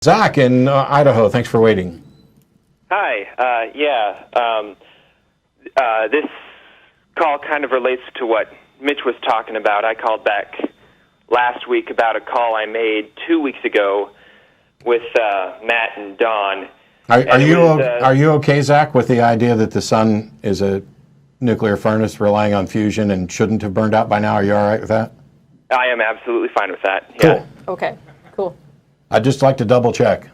Zack in Idaho, thanks for waiting. Hi. This call kind of relates to what Mitch was talking about. I called back last week about a call I made 2 weeks ago with Matt and Don. Are you okay, Zack, with the idea that the sun is a nuclear furnace relying on fusion and shouldn't have burned out by now? Are you all right with that? I am absolutely fine with that. Cool. Yeah. Okay, cool. I'd just like to double check.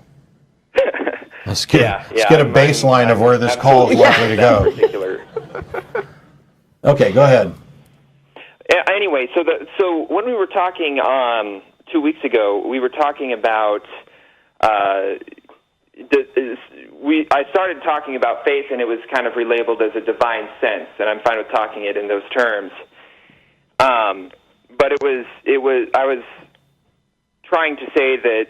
Let's get a baseline of where this call is likely to go. Okay, go ahead. Anyway, so when we were talking 2 weeks ago, we were talking about I started talking about faith, and it was kind of relabeled as a divine sense, and I'm fine with talking it in those terms. But I was trying to say that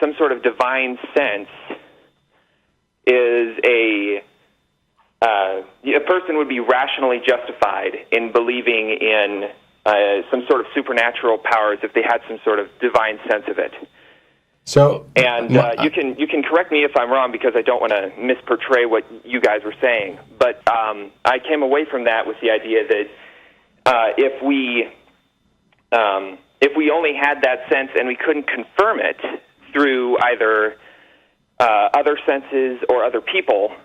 some sort of divine sense is a person would be rationally justified in believing in some sort of supernatural powers if they had some sort of divine sense of it. So, and you can correct me if I'm wrong, because I don't want to misportray what you guys were saying. But I came away from that with the idea that if we only had that sense and we couldn't confirm it through either other senses or other people,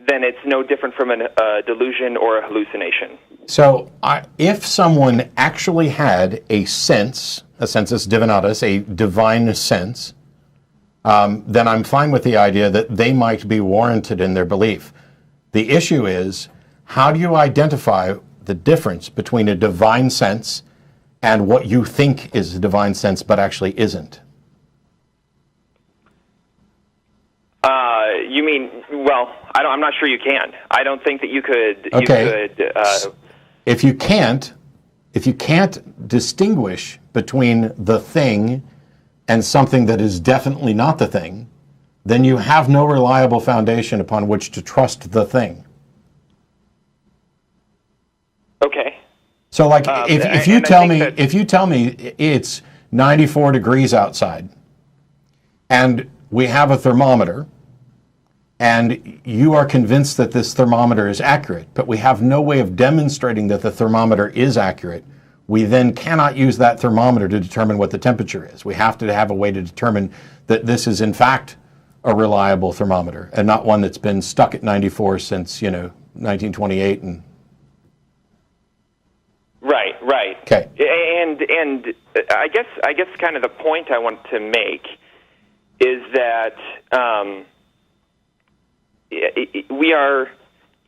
then it's no different from a delusion or a hallucination. So if someone actually had a sensus divinatus, a divine sense, then I'm fine with the idea that they might be warranted in their belief. The issue is, how do you identify the difference between a divine sense and what you think is a divine sense but actually isn't? You mean, well, I'm not sure you can. I don't think that you could. Okay. If you can't distinguish between the thing and something that is definitely not the thing, then you have no reliable foundation upon which to trust the thing. Okay. So, like, if you tell me it's 94 degrees outside, and we have a thermometer, and you are convinced that this thermometer is accurate, but we have no way of demonstrating that the thermometer is accurate, we then cannot use that thermometer to determine what the temperature is. We have to have a way to determine that this is in fact a reliable thermometer and not one that's been stuck at 94 since 1928. And right. Okay. And I guess kind of the point I want to make is that we are,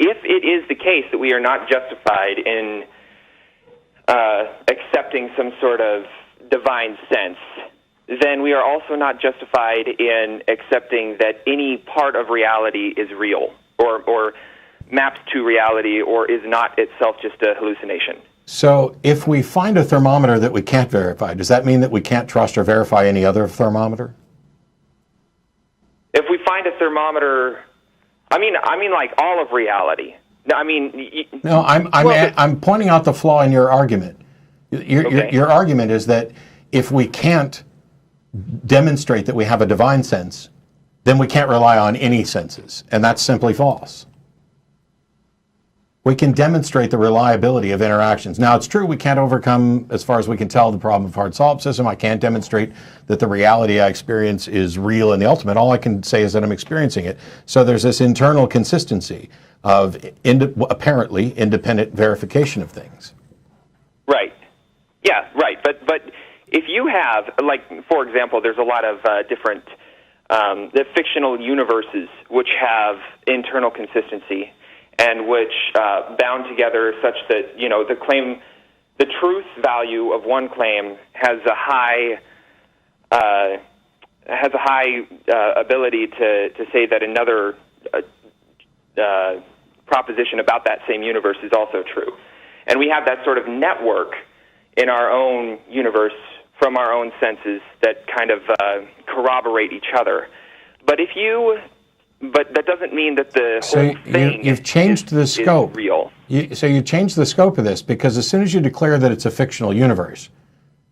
if it is the case that we are not justified in accepting some sort of divine sense, then we are also not justified in accepting that any part of reality is real or maps to reality or is not itself just a hallucination. So if we find a thermometer that we can't verify, does that mean that we can't trust or verify any other thermometer? If we find a thermometer, I mean like all of reality. No, I'm pointing out the flaw in your argument. Your argument is that if we can't demonstrate that we have a divine sense, then we can't rely on any senses, and that's simply false. We can demonstrate the reliability of interactions. Now, it's true we can't overcome, as far as we can tell, the problem of hard solipsism. I can't demonstrate that the reality I experience is real in the ultimate. All I can say is that I'm experiencing it. So there's this internal consistency of apparently independent verification of things. Right. Yeah, right. But if you have, like, for example, there's a lot of different the fictional universes which have internal consistency and which bound together such that, the truth value of one claim has a high ability to say that another proposition about that same universe is also true. And we have that sort of network in our own universe from our own senses that kind of corroborate each other. But that doesn't mean that the whole thing you've changed the scope. Is real. So you changed the scope of this, because as soon as you declare that it's a fictional universe,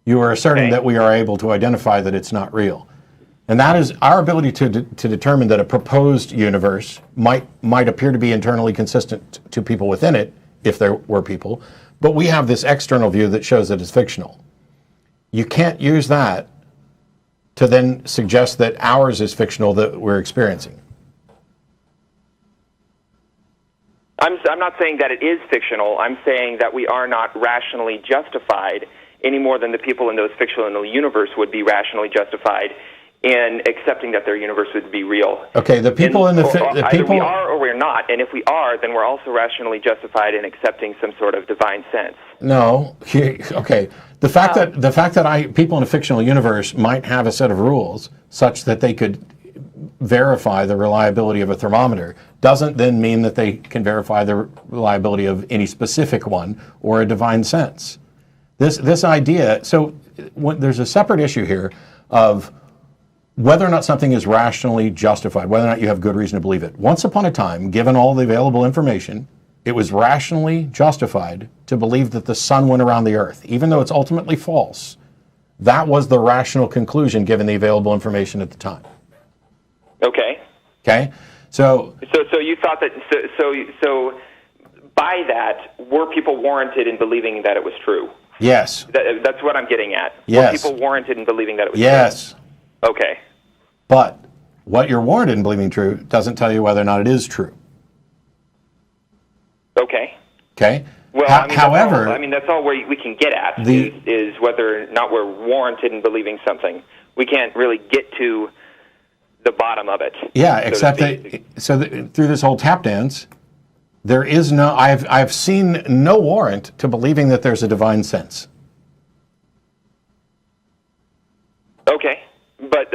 you are asserting that we are able to identify that it's not real. And that is our ability to determine that a proposed universe might appear to be internally consistent to people within it, if there were people, but we have this external view that shows that it's fictional. You can't use that to then suggest that ours is fictional that we're experiencing. I'm not saying that it is fictional. I'm saying that we are not rationally justified any more than the people in those fictional universe would be rationally justified in accepting that their universe would be real. Okay, the people in the people either we are or we're not, and if we are, then we're also rationally justified in accepting some sort of divine sense. No, okay. The fact that people in a fictional universe might have a set of rules such that they could verify the reliability of a thermometer doesn't then mean that they can verify the reliability of any specific one or a divine sense. This idea, so there's a separate issue here of whether or not something is rationally justified, whether or not you have good reason to believe it. Once upon a time, given all the available information, it was rationally justified to believe that the sun went around the earth, even though it's ultimately false. That was the rational conclusion given the available information at the time. Okay. Okay? So you thought that, so by that, were people warranted in believing that it was true? Yes. That's what I'm getting at. Yes. Were people warranted in believing that it was true? Yes. Okay. But what you're warranted in believing true doesn't tell you whether or not it is true. Okay. Okay? Well, however... that's all we can get at, is whether or not we're warranted in believing something. We can't really get to the bottom of it. Yeah, except that through this whole tap dance, there is no... I've seen no warrant to believing that there's a divine sense. Okay. But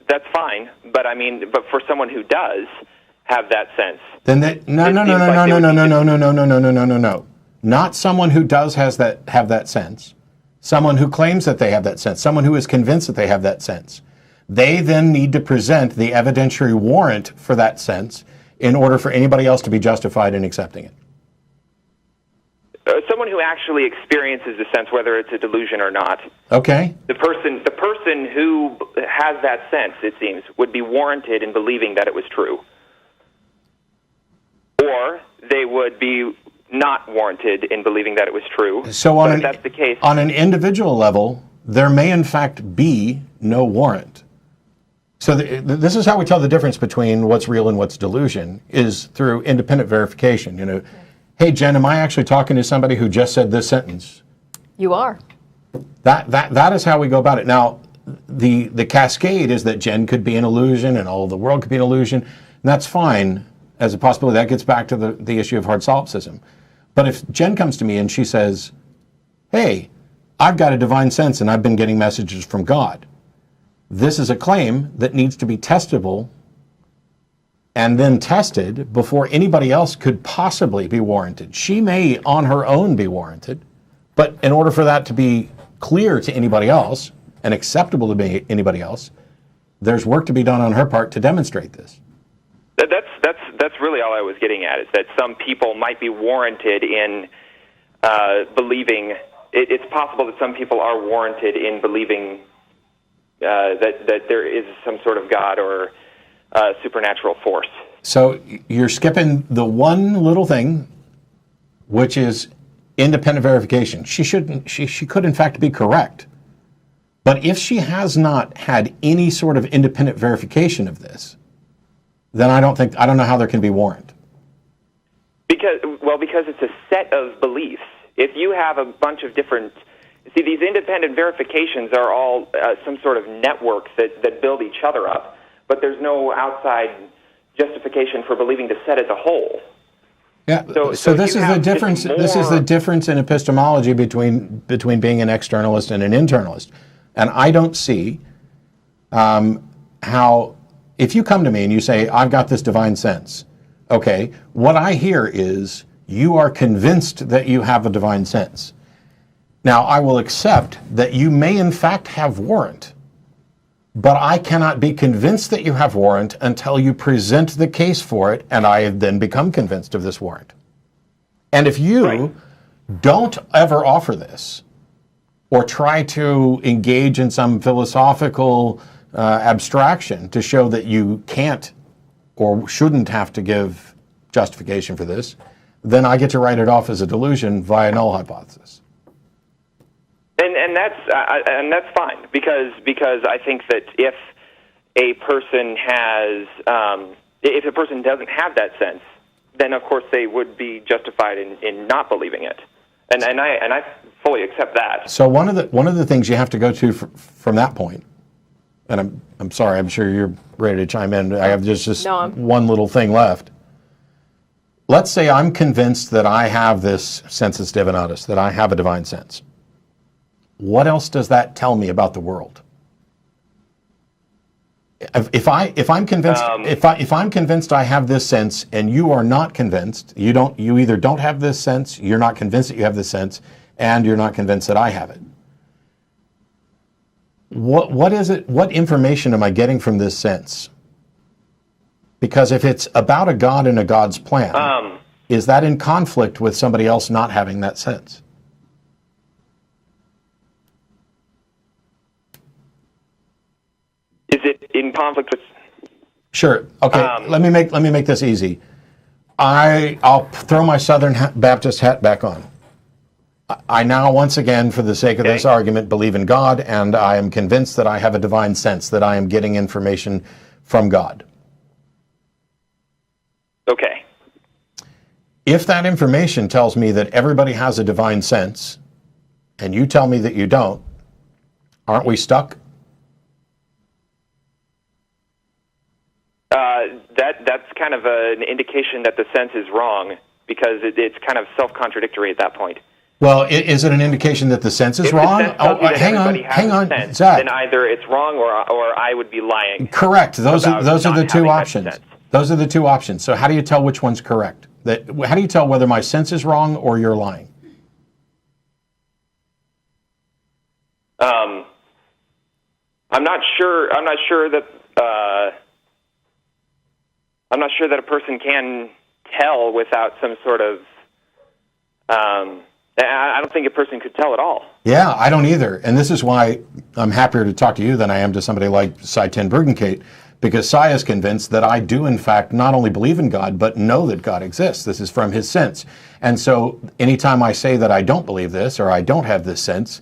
that's fine. But but for someone who does have that sense, then no. Not someone who does have that sense. Someone who claims that they have that sense. Someone who is convinced that they have that sense. They then need to present the evidentiary warrant for that sense in order for anybody else to be justified in accepting it. Someone who actually experiences the sense, whether it's a delusion or not. Okay. The person who has that sense, it seems, would be warranted in believing that it was true. Or they would be not warranted in believing that it was true. So if that's the case, on an individual level, there may in fact be no warrant. So this is how we tell the difference between what's real and what's delusion, is through independent verification. Hey, Jen, am I actually talking to somebody who just said this sentence? You are. That is how we go about it. Now, the cascade is that Jen could be an illusion and all of the world could be an illusion, and that's fine as a possibility. That gets back to the issue of hard solipsism. But if Jen comes to me and she says, hey, I've got a divine sense and I've been getting messages from God. This is a claim that needs to be testable and then tested before anybody else could possibly be warranted. She may on her own be warranted, but in order for that to be clear to anybody else and acceptable to anybody else, there's work to be done on her part to demonstrate this. That's really all I was getting at, is that some people might be warranted in believing. It's possible that some people are warranted in believing that there is some sort of God or supernatural force. So you're skipping the one little thing, which is independent verification. She could in fact be correct. But if she has not had any sort of independent verification of this, then I don't know how there can be warrant. Because it's a set of beliefs. If you have a bunch of different... See, these independent verifications are all some sort of networks that build each other up, but there's no outside justification for believing the set as a whole. Yeah. So this is the difference. This is the difference in epistemology between being an externalist and an internalist. And I don't see how, if you come to me and you say, I've got this divine sense, okay, what I hear is you are convinced that you have a divine sense. Now, I will accept that you may in fact have warrant, but I cannot be convinced that you have warrant until you present the case for it, and I have then become convinced of this warrant. And if you don't ever offer this, or try to engage in some philosophical abstraction to show that you can't or shouldn't have to give justification for this, then I get to write it off as a delusion via null hypothesis. And that's fine because I think that if a person doesn't have that sense, then of course they would be justified in not believing it, and I fully accept that. So one of the things you have to go to from that point, and I'm sorry, I'm sure you're ready to chime in. I have just one little thing left. Let's say I'm convinced that I have this sensus divinatus, that I have a divine sense. What else does that tell me about the world? If I'm convinced if I'm convinced I have this sense and you are not convinced, you either don't have this sense, you're not convinced that you have this sense, and you're not convinced that I have it. What is it? What information am I getting from this sense? Because if it's about a God and a God's plan, is that in conflict with somebody else not having that sense? Is it in conflict with? Sure. Okay. Let me make this easy. I'll throw my Southern Baptist hat back on. I now, once again, for the sake of this argument, believe in God, and I am convinced that I have a divine sense, that I am getting information from God. Okay. If that information tells me that everybody has a divine sense, and you tell me that you don't, aren't we stuck? That's kind of an indication that the sense is wrong, because it's kind of self-contradictory at that point. Well, is it an indication that the sense is wrong? Hang on, Zack. Then either it's wrong or I would be lying. Correct. Those are the two options. Those are the two options. So how do you tell which one's correct? How do you tell whether my sense is wrong or you're lying? I'm not sure that a person can tell without some sort of. I don't think a person could tell at all. Yeah, I don't either. And this is why I'm happier to talk to you than I am to somebody like Cy Ten Bruggencate, because Cy is convinced that I do, in fact, not only believe in God, but know that God exists. This is from his sense. And so anytime I say that I don't believe this or I don't have this sense,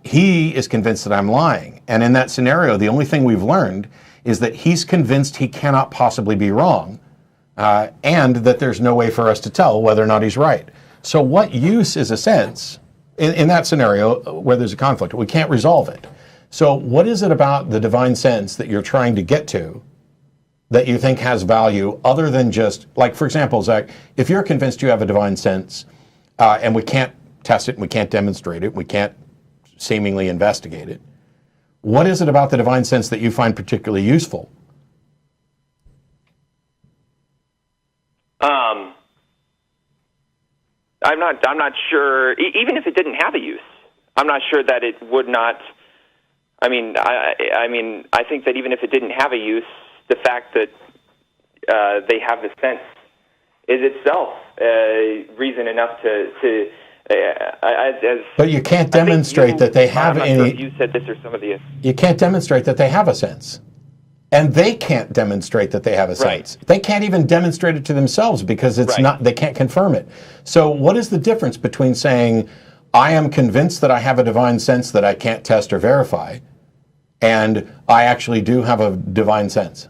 he is convinced that I'm lying. And in that scenario, the only thing we've learned is that he's convinced he cannot possibly be wrong, and that there's no way for us to tell whether or not he's right. So what use is a sense in that scenario where there's a conflict? We can't resolve it. So what is it about the divine sense that you're trying to get to that you think has value other than just, like, for example, Zack, if you're convinced you have a divine sense and we can't test it, we can't demonstrate it, we can't seemingly investigate it, what is it about the divine sense that you find particularly useful? I'm not sure. Even if it didn't have a use, I'm not sure that it would not. I mean, I think that even if it didn't have a use, the fact that they have the sense is itself reason enough to. But you can't demonstrate that they have any. I'm not sure if you said this or some of the. You can't demonstrate that they have a sense. And they can't demonstrate that they have a sense. Right. They can't even demonstrate it to themselves because it's not. They can't confirm it. So what is the difference between saying, I am convinced that I have a divine sense that I can't test or verify, and I actually do have a divine sense?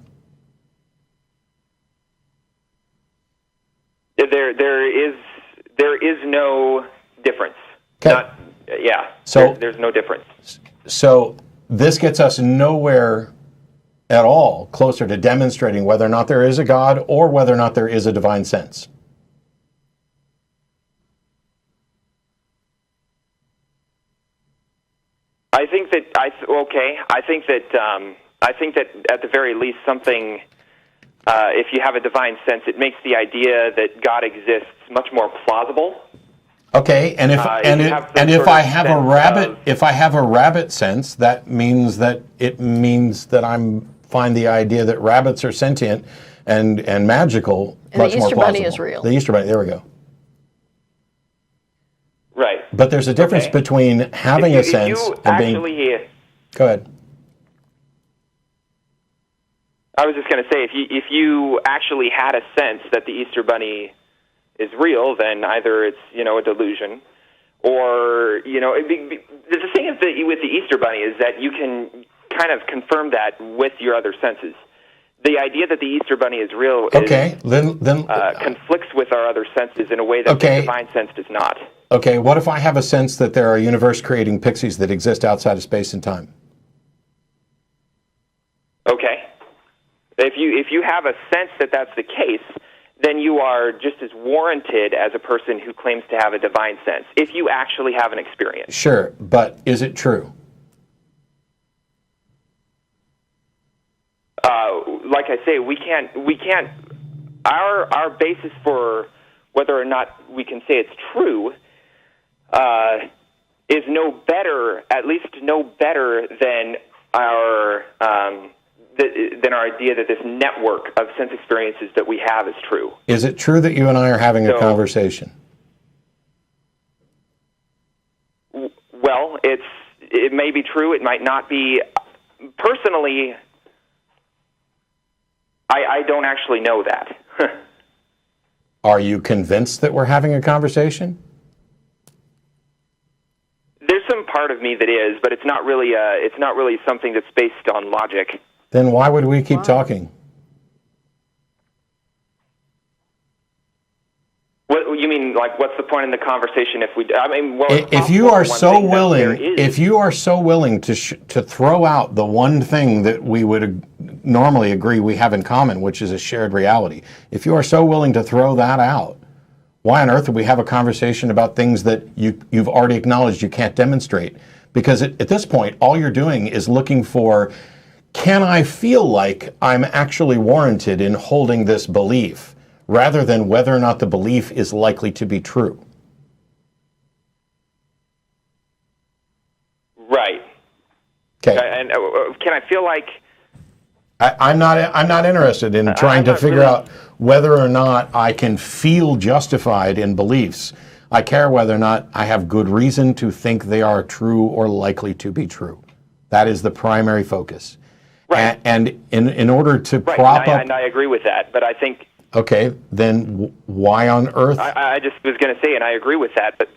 There is no difference. Okay. So there's no difference. So this gets us nowhere at all closer to demonstrating whether or not there is a God or whether or not there is a divine sense. I think that at the very least something. If you have a divine sense, it makes the idea that God exists much more plausible. Okay, and if I have a rabbit sense, that means that I find the idea that rabbits are sentient and magical much more plausible. The Easter Bunny is real. The Easter Bunny, there we go. Right. But there's a difference between having a sense and being. Go ahead. I was just going to say, if you actually had a sense that the Easter Bunny is real, then either it's a delusion, or the thing is that with the Easter Bunny is that you can kind of confirm that with your other senses. The idea that the Easter Bunny is real conflicts with our other senses in a way that the divine sense does not. Okay, what if I have a sense that there are universe-creating pixies that exist outside of space and time? Okay. If you have a sense that that's the case, then you are just as warranted as a person who claims to have a divine sense, if you actually have an experience. Sure, but is it true? Like I say, we can't. Our basis for whether or not we can say it's true is no better, at least no better than our idea that this network of sense experiences that we have is true. Is it true that you and I are having a conversation? Well, it may be true. It might not be. Personally, I don't actually know that. Are you convinced that we're having a conversation? There's some part of me that is, but it's not really something that's based on logic. Then why would we keep talking? What you mean? Like, what's the point in the conversation if we? I mean, well, if you are so willing, to throw out the one thing that we would normally agree we have in common, which is a shared reality, if you are so willing to throw that out, why on earth would we have a conversation about things that you've already acknowledged you can't demonstrate? Because at this point, all you're doing is looking for, can I feel like I'm actually warranted in holding this belief, rather than whether or not the belief is likely to be true. Right. Okay. And can I feel like I'm not interested in trying to figure out whether or not I can feel justified in beliefs. I care whether or not I have good reason to think they are true or likely to be true. That is the primary focus. Right. And in order to prop up... And I agree with that, but I think... Okay, then why on earth... I just was going to say, and I agree with that, but...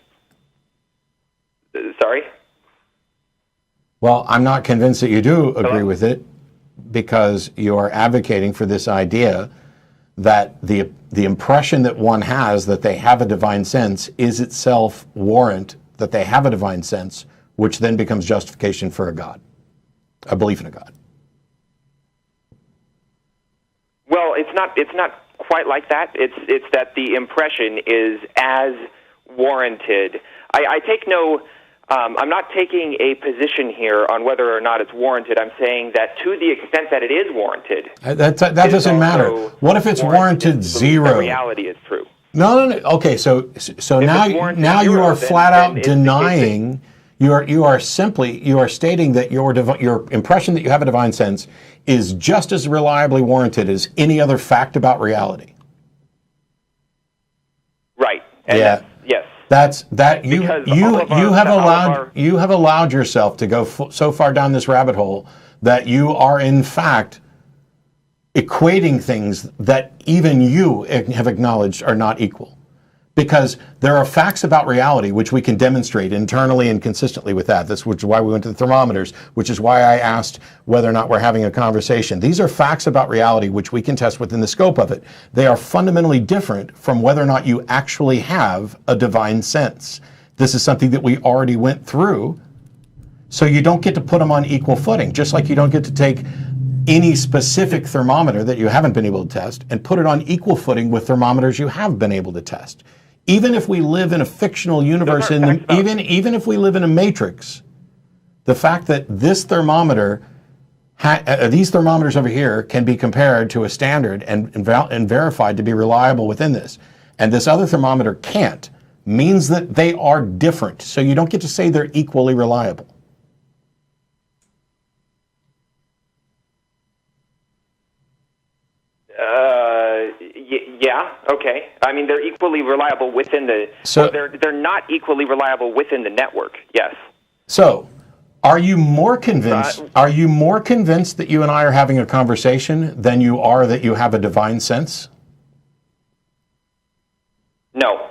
Sorry? Well, I'm not convinced that you do agree with it, because you are advocating for this idea that the impression that one has that they have a divine sense is itself warrant that they have a divine sense, which then becomes justification for a God, a belief in a God. Well, it's not quite like that. It's that the impression is as warranted. I take no... I'm not taking a position here on whether or not it's warranted. I'm saying that to the extent that it is warranted... That doesn't matter. What if it's warranted zero? The reality is true. No. Okay, so now you are flat out denying... You are stating that your impression that you have a divine sense is just as reliably warranted as any other fact about reality. Right. And yeah. Yes. You have allowed yourself to go so far down this rabbit hole that you are in fact equating things that even you have acknowledged are not equal. Because there are facts about reality which we can demonstrate internally and consistently with that. Which is why we went to the thermometers, which is why I asked whether or not we're having a conversation. These are facts about reality which we can test within the scope of it. They are fundamentally different from whether or not you actually have a divine sense. This is something that we already went through, so you don't get to put them on equal footing, just like you don't get to take any specific thermometer that you haven't been able to test and put it on equal footing with thermometers you have been able to test. Even if we live in a fictional universe, even if we live in a matrix, the fact that this thermometer, these thermometers over here, can be compared to a standard and verified to be reliable within this, and this other thermometer can't, means that they are different. So you don't get to say they're equally reliable. Yeah. Okay. I mean, they're equally reliable within the. So they're not equally reliable within the network. Yes. So, Are you more convinced? Are you more convinced that you and I are having a conversation than you are that you have a divine sense? No.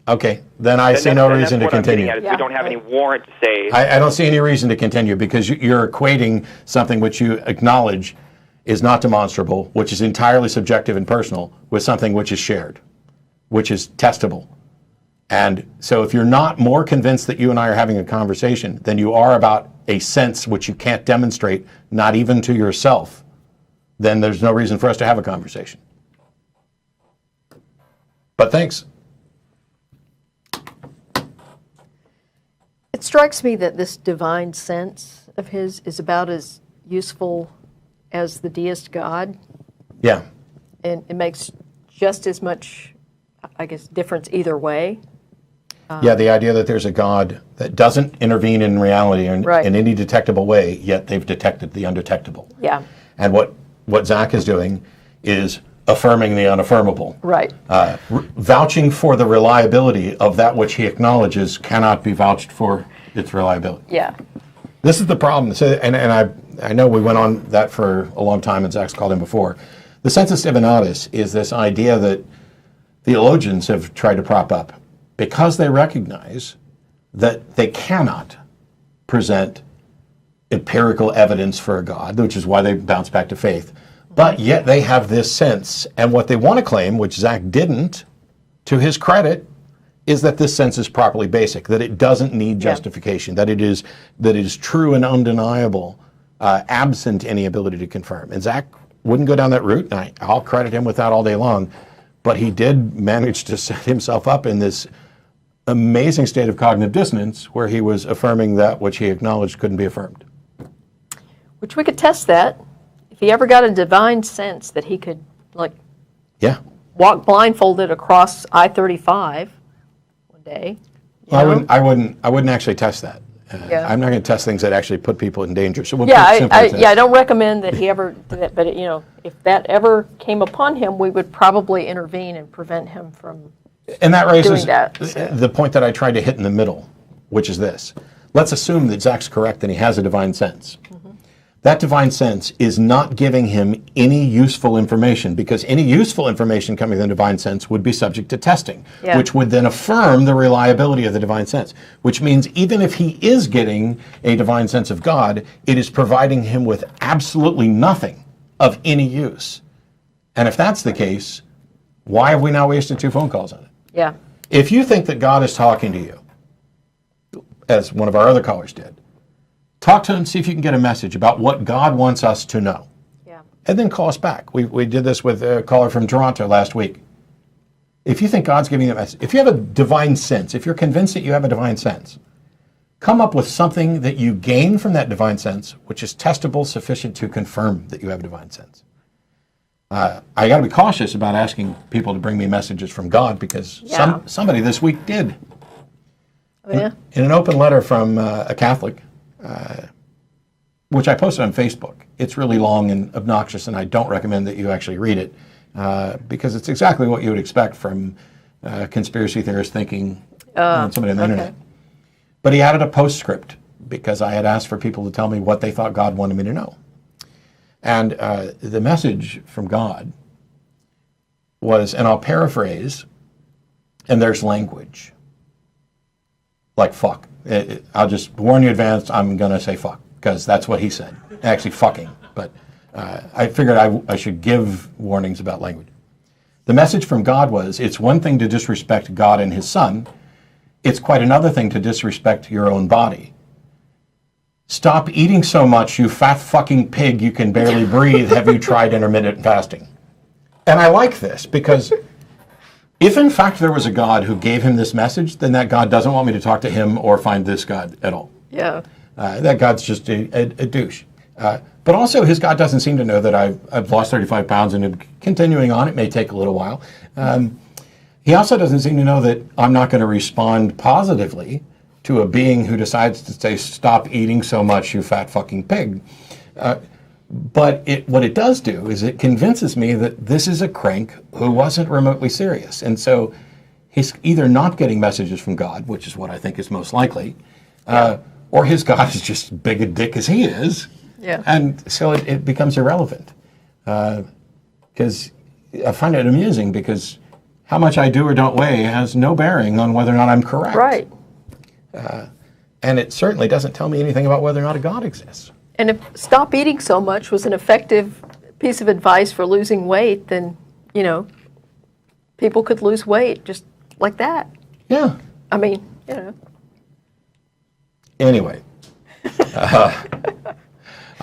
Okay, then I see no reason to continue. We don't have any warrant to say. I don't see any reason to continue because you're equating something which you acknowledge is not demonstrable, which is entirely subjective and personal, with something which is shared, which is testable. And so if you're not more convinced that you and I are having a conversation than you are about a sense which you can't demonstrate, not even to yourself, then there's no reason for us to have a conversation. But thanks. It strikes me that this divine sense of his is about as useful as the deist God. Yeah. And it makes just as much, I guess, difference either way. Yeah, the idea that there's a God that doesn't intervene in reality in any detectable way, yet they've detected the undetectable. Yeah. And what Zack is doing is affirming the unaffirmable. Right. Vouching for the reliability of that which he acknowledges cannot be vouched for its reliability. Yeah. This is the problem. So, and I know we went on that for a long time, and Zack's called him before. The sensus divinatus is this idea that theologians have tried to prop up because they recognize that they cannot present empirical evidence for a God, which is why they bounce back to faith. But yet they have this sense, and what they want to claim, which Zack didn't, to his credit, is that this sense is properly basic, that it doesn't need justification, that it is true and undeniable, absent any ability to confirm. And Zack wouldn't go down that route, and I'll credit him with that all day long, but he did manage to set himself up in this amazing state of cognitive dissonance where he was affirming that which he acknowledged couldn't be affirmed. Which we could test that. If he ever got a divine sense that he could, walk blindfolded across I-35 one day. I wouldn't actually test that. I'm not going to test things that actually put people in danger. So I don't recommend that he ever do that. But if that ever came upon him, we would probably intervene and prevent him from. And that raises that, the point that I tried to hit in the middle, which is this. Let's assume that Zack's correct and he has a divine sense. Mm-hmm. That divine sense is not giving him any useful information, because any useful information coming from the divine sense would be subject to testing, which would then affirm the reliability of the divine sense, which means even if he is getting a divine sense of God, it is providing him with absolutely nothing of any use. And if that's the case, why have we now wasted 2 phone calls on it? Yeah. If you think that God is talking to you, as one of our other callers did, talk to him and see if you can get a message about what God wants us to know. Yeah. And then call us back. We did this with a caller from Toronto last week. If you think God's giving you a message, if you have a divine sense, if you're convinced that you have a divine sense, come up with something that you gain from that divine sense, which is testable, sufficient to confirm that you have a divine sense. I got to be cautious about asking people to bring me messages from God, because somebody this week did. Oh, yeah? In an open letter from a Catholic, which I posted on Facebook. It's really long and obnoxious, and I don't recommend that you actually read it, because it's exactly what you would expect from conspiracy theorist thinking on somebody on the internet. But he added a postscript, because I had asked for people to tell me what they thought God wanted me to know. And the message from God was, and I'll paraphrase, and there's language. Like fuck. I'll just warn you in advance, I'm going to say fuck, because that's what he said. Actually, fucking. But I figured I should give warnings about language. The message from God was, it's one thing to disrespect God and his son. It's quite another thing to disrespect your own body. Stop eating so much, you fat fucking pig, you can barely breathe. Have you tried intermittent fasting? And I like this, because if in fact there was a God who gave him this message, then that God doesn't want me to talk to him or find this God at all. Yeah. That God's just a douche. But also his God doesn't seem to know that I've lost 35 pounds and am continuing on. It may take a little while. He also doesn't seem to know that I'm not going to respond positively to a being who decides to say, stop eating so much, you fat fucking pig. But what it does do is it convinces me that this is a crank who wasn't remotely serious. And so he's either not getting messages from God, which is what I think is most likely, or his God is just big a dick as he is. Yeah. And so it becomes irrelevant. Because I find it amusing because how much I do or don't weigh has no bearing on whether or not I'm correct. Right. And it certainly doesn't tell me anything about whether or not a God exists. And if stop eating so much was an effective piece of advice for losing weight, then, people could lose weight just like that. Yeah. I mean, Anyway.